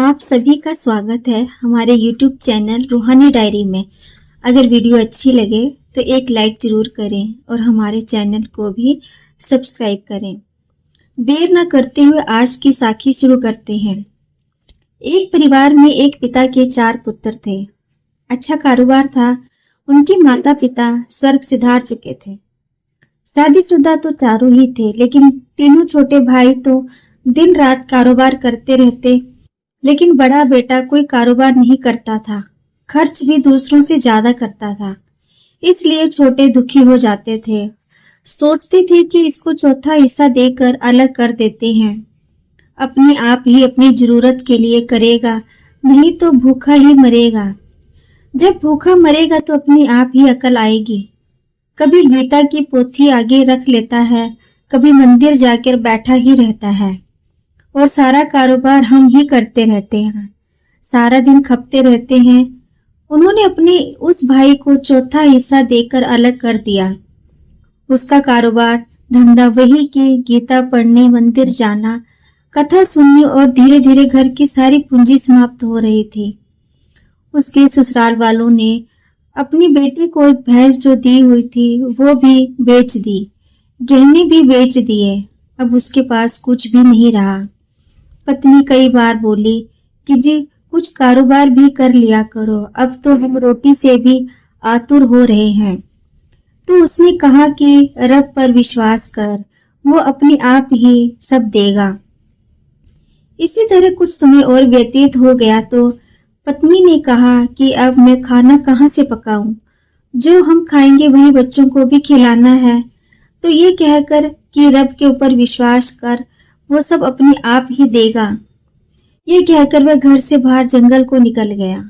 आप सभी का स्वागत है हमारे YouTube चैनल रूहानी डायरी में। अगर वीडियो अच्छी लगे तो एक लाइक जरूर करें और हमारे चैनल को भी सब्सक्राइब करें। देर न करते हुए आज की साखी शुरू करते हैं। एक परिवार में एक पिता के 4 पुत्र थे। अच्छा कारोबार था। उनके माता पिता स्वर्ग सिधार चुके थे। शादीशुदा तो चारों ही थे, लेकिन तीनों छोटे भाई तो दिन रात कारोबार करते रहते। लेकिन बड़ा बेटा कोई कारोबार नहीं करता था, खर्च भी दूसरों से ज्यादा करता था। इसलिए छोटे दुखी हो जाते थे। सोचते थे कि इसको चौथा हिस्सा देकर अलग कर देते हैं। अपने आप ही अपनी जरूरत के लिए करेगा, नहीं तो भूखा ही मरेगा। जब भूखा मरेगा तो अपने आप ही अकल आएगी। कभी गीता की पोथी आगे रख लेता है, कभी मंदिर जाकर बैठा ही रहता है और सारा कारोबार हम ही करते रहते हैं। सारा दिन खपते रहते हैं। उन्होंने अपने उस भाई को चौथा हिस्सा देकर अलग कर दिया। उसका कारोबार धंधा वही कि गीता पढ़ने, मंदिर जाना, कथा सुननी और धीरे धीरे घर की सारी पूंजी समाप्त हो रही थी। उसके ससुराल वालों ने अपनी बेटी को एक भैंस जो दी हुई थी वो भी बेच दी, गहने भी बेच दिए। अब उसके पास कुछ भी नहीं रहा। पत्नी कई बार बोली कि जी कुछ कारोबार भी कर लिया करो, अब तो हम रोटी से भी आतुर हो रहे हैं। तो उसने कहा कि रब पर विश्वास कर, वो अपने आप ही सब देगा। इसी तरह कुछ समय और व्यतीत हो गया तो पत्नी ने कहा कि अब मैं खाना कहाँ से पकाऊं, जो हम खाएंगे वही बच्चों को भी खिलाना है। तो ये कहकर कि रब के ऊपर विश्वास कर, वो सब अपने आप ही देगा। ये कहकर वह घर से बाहर जंगल को निकल गया।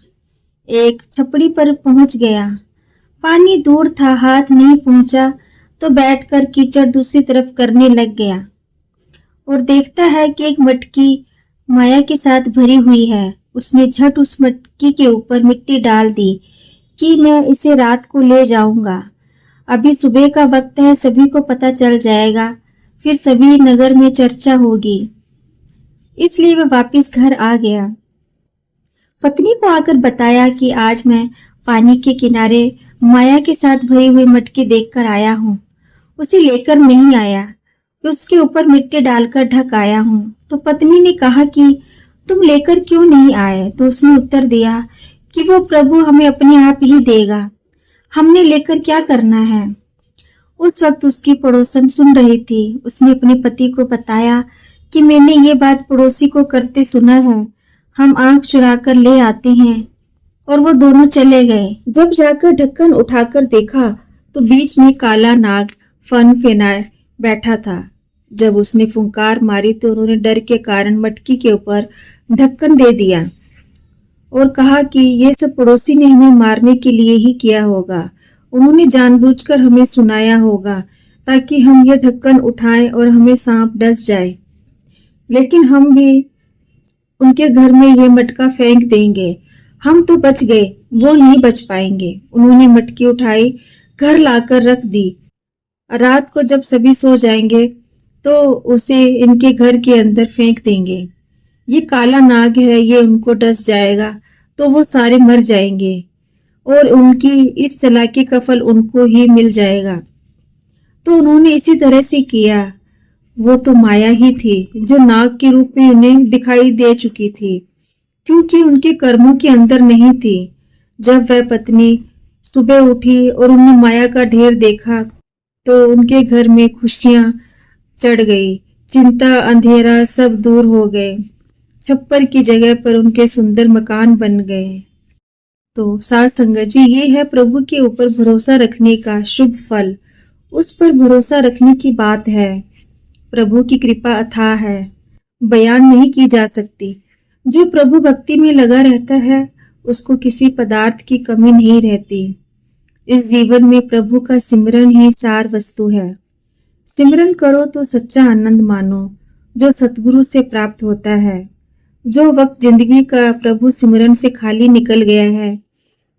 एक छपड़ी पर पहुंच गया। पानी दूर था, हाथ नहीं पहुंचा तो बैठकर कीचड़ दूसरी तरफ करने लग गया और देखता है कि एक मटकी माया के साथ भरी हुई है। उसने झट उस मटकी के ऊपर मिट्टी डाल दी कि मैं इसे रात को ले जाऊंगा। अभी सुबह का वक्त है, सभी को पता चल जाएगा, फिर सभी नगर में चर्चा होगी। इसलिए वह वापस घर आ गया। पत्नी को आकर बताया कि आज मैं पानी के किनारे माया के साथ भरी हुई मटकी देखकर आया हूँ। उसे लेकर नहीं आया, उसके ऊपर मिट्टी डालकर ढक आया हूँ। तो पत्नी ने कहा कि तुम लेकर क्यों नहीं आए? तो उसने उत्तर दिया कि वो प्रभु हमें अपने आप ही देगा, हमने लेकर क्या करना है। उस वक्त उसकी पड़ोसन सुन रही थी। उसने अपने पति को बताया कि मैंने ये बात पड़ोसी को करते सुना है, हम आंख चुरा कर ले आते हैं। और वो दोनों चले गए। जब जाकर ढक्कन उठाकर देखा तो बीच में काला नाग फन फेनाए बैठा था। जब उसने फुंकार मारी तो उन्होंने डर के कारण मटकी के ऊपर ढक्कन दे दिया और कहा कि ये सब पड़ोसी ने हमें मारने के लिए ही किया होगा। उन्होंने जानबूझकर हमें सुनाया होगा ताकि हम ये ढक्कन उठाएं और हमें सांप डस जाए, लेकिन हम भी उनके घर में ये मटका फेंक देंगे। हम तो बच गए, वो नहीं बच पाएंगे। उन्होंने मटकी उठाई, घर लाकर रख दी। रात को जब सभी सो जाएंगे तो उसे इनके घर के अंदर फेंक देंगे। ये काला नाग है, ये उनको डस जाएगा तो वो सारे मर जाएंगे और उनकी इस चालाकी का फल उनको ही मिल जाएगा। तो उन्होंने इसी तरह से किया। वो तो माया ही थी जो नाग के रूप में उन्हें दिखाई दे चुकी थी, क्योंकि उनके कर्मों के अंदर नहीं थी। जब वह पत्नी सुबह उठी और उन्हें माया का ढेर देखा तो उनके घर में खुशियां चढ़ गई। चिंता अंधेरा सब दूर हो गए। छप्पर की जगह पर उनके सुंदर मकान बन गए। तो साथ संगत जी, ये है प्रभु के ऊपर भरोसा रखने का शुभ फल। उस पर भरोसा रखने की बात है। प्रभु की कृपा अथाह है, बयान नहीं की जा सकती। जो प्रभु भक्ति में लगा रहता है उसको किसी पदार्थ की कमी नहीं रहती। इस जीवन में प्रभु का सिमरन ही सार वस्तु है। सिमरन करो तो सच्चा आनंद मानो जो सतगुरु से प्राप्त होता है। जो वक्त जिंदगी का प्रभु सिमरन से खाली निकल गया है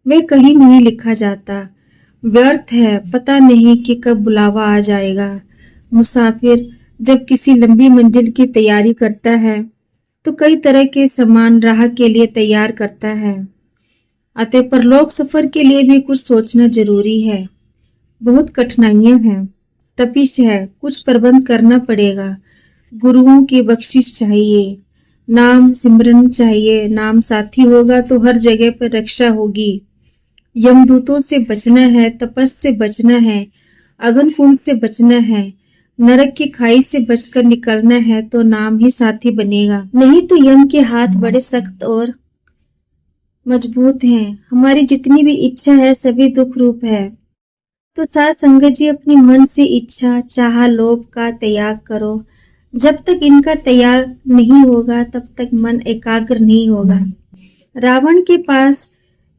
वह कहीं नहीं लिखा जाता, व्यर्थ है। पता नहीं कि कब बुलावा आ जाएगा। मुसाफिर जब किसी लंबी मंजिल की तैयारी करता है तो कई तरह के सामान राह के लिए तैयार करता है। अतः परलोक सफर के लिए भी कुछ सोचना जरूरी है। बहुत कठिनाइयां हैं, तपिश है, कुछ प्रबंध करना पड़ेगा। गुरुओं की बख्शिश चाहिए, नाम सिमरन चाहिए। नाम साथी होगा तो हर जगह पर रक्षा होगी। यमदूतों से बचना है, तपस से बचना है, अग्नि कुंड से बचना है, नरक की खाई से बचकर निकलना है तो नाम ही साथी बनेगा। नहीं तो यम के हाथ बड़े सख्त और मजबूत हैं। हमारी जितनी भी इच्छा है सभी दुख रूप है। तो साध संगत जी, अपनी मन से इच्छा, चाह, लोभ का त्याग करो। जब तक इनका त्याग नहीं होगा तब तक मन एकाग्र नहीं होगा। रावण के पास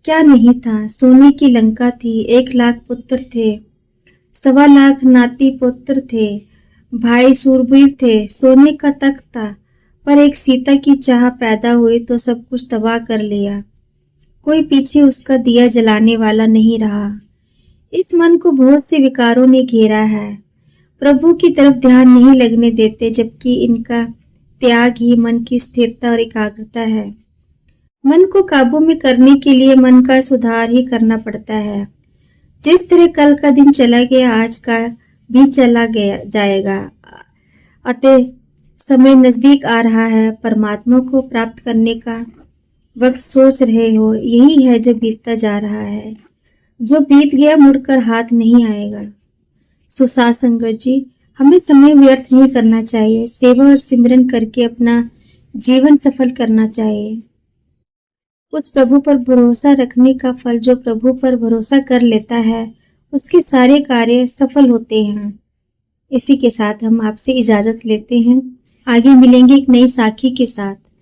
क्या नहीं था? सोने की लंका थी, 1 लाख पुत्र थे, 1.25 लाख नाती पुत्र थे, भाई सूरवीर थे, सोने का तख्त था। पर एक सीता की चाह पैदा हुई तो सब कुछ तबाह कर लिया। कोई पीछे उसका दिया जलाने वाला नहीं रहा। इस मन को बहुत से विकारों ने घेरा है। प्रभु की तरफ ध्यान नहीं लगने देते, जबकि इनका त्याग ही मन की स्थिरता और एकाग्रता है। मन को काबू में करने के लिए मन का सुधार ही करना पड़ता है। जिस तरह कल का दिन चला गया, आज का भी चला गया जाएगा। अतः समय नजदीक आ रहा है। परमात्मा को प्राप्त करने का वक्त सोच रहे हो, यही है जो बीतता जा रहा है। जो बीत गया मुड़कर हाथ नहीं आएगा। सो साध संगत जी, हमें समय व्यर्थ नहीं करना चाहिए। सेवा और सिमरन करके अपना जीवन सफल करना चाहिए। उस प्रभु पर भरोसा रखने का फल जो प्रभु पर भरोसा कर लेता है, उसके सारे कार्य सफल होते हैं। इसी के साथ हम आपसे इजाजत लेते हैं। आगे मिलेंगे एक नई साखी के साथ।